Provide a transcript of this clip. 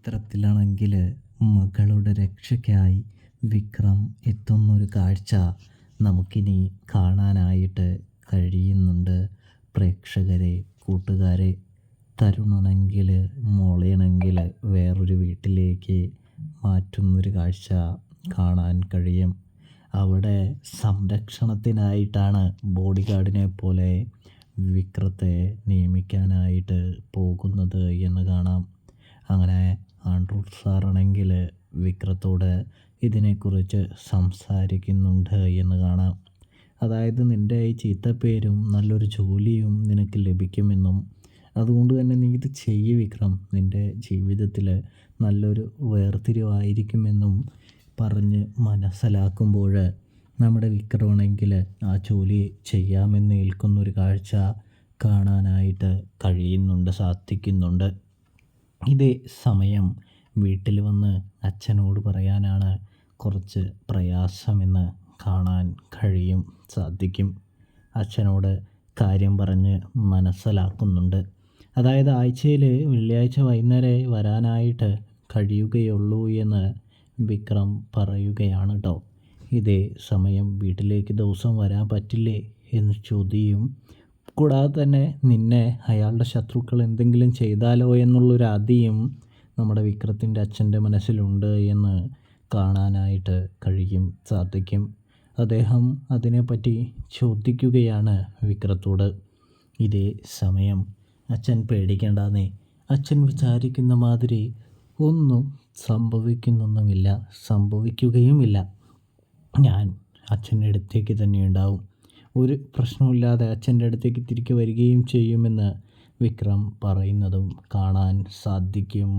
ഇത്തരത്തിലാണെങ്കിൽ മകളുടെ രക്ഷയ്ക്കായി വിക്രം എത്തുന്നൊരു കാഴ്ച നമുക്കിനി കാണാനായിട്ട് കഴിയുന്നുണ്ട്. പ്രേക്ഷകരെ, കൂട്ടുകാരെ, തരുണാണെങ്കിൽ മോളെയാണെങ്കിൽ വേറൊരു വീട്ടിലേക്ക് മാറ്റുന്നൊരു കാഴ്ച കാണാൻ കഴിയും. അവിടെ സംരക്ഷണത്തിനായിട്ടാണ് ബോഡി ഗാർഡിനെ പോലെ വിക്രത്തെ നിയമിക്കാനായിട്ട് പോകുന്നത് എന്ന് കാണാം. അങ്ങനെ ആൻഡ്രൂ സാറാണെങ്കിൽ വിക്രത്തോട് ഇതിനെക്കുറിച്ച് സംസാരിക്കുന്നുണ്ട് എന്ന് കാണാം. അതായത് നിൻ്റെ ഈ ചീത്തപ്പേരും നല്ലൊരു ജോലിയും നിനക്ക് ലഭിക്കുമെന്നും അതുകൊണ്ട് തന്നെ നീ ഇത് ചെയ്യ് വിക്രം, നിൻ്റെ ജീവിതത്തിൽ നല്ലൊരു വേർതിരിവായിരിക്കുമെന്നും പറഞ്ഞ് മനസ്സിലാക്കുമ്പോൾ നമ്മുടെ വിക്രമാണെങ്കിൽ ആ ജോലി ചെയ്യാമെന്ന് ഏൽക്കുന്നൊരു കാഴ്ച കാണാനായിട്ട് സാധിക്കുന്നുണ്ട്. ഇതേ സമയം വീട്ടിൽ വന്ന് അച്ഛനോട് പറയാനാണ് കുറച്ച് പ്രയാസമെന്ന് കാണാൻ സാധിക്കും. അച്ഛനോട് കാര്യം പറഞ്ഞ് മനസ്സിലാക്കുന്നുണ്ട്. അതായത് ആഴ്ചയിൽ വെള്ളിയാഴ്ച വൈകുന്നേരം വരാനായിട്ട് കഴിയുകയുള്ളൂ എന്ന് വിക്രം പറയുകയാണ് കേട്ടോ. ഇതേ സമയം വീട്ടിലേക്ക് ദിവസം വരാൻ പറ്റില്ലേ എന്ന് ചോദ്യം, കൂടാതെ തന്നെ നിന്നെ അയാളുടെ ശത്രുക്കൾ എന്തെങ്കിലും ചെയ്താലോ എന്നുള്ളൊരു ആധിയും നമ്മുടെ വിക്രത്തിൻ്റെ അച്ഛൻ്റെ മനസ്സിലുണ്ട് എന്ന് കാണാനായിട്ട് സാധിക്കും. അദ്ദേഹം അതിനെപ്പറ്റി ചോദിക്കുകയാണ് വിക്രത്തോട്. ഇതേ സമയം അച്ഛൻ പേടിക്കേണ്ടെന്നേ, അച്ഛൻ വിചാരിക്കുന്ന മാതിരി ഒന്നും സംഭവിക്കുകയുമില്ല. ഞാൻ അച്ഛൻ്റെ അടുത്തേക്ക് തന്നെ ഉണ്ടാവും, ഒരു പ്രശ്നമില്ലാതെ അച്ഛൻ്റെ അടുത്തേക്ക് തിരികെ വരികയും ചെയ്യുമെന്ന് വിക്രം പറയുന്നതും കാണാൻ സാധിക്കും.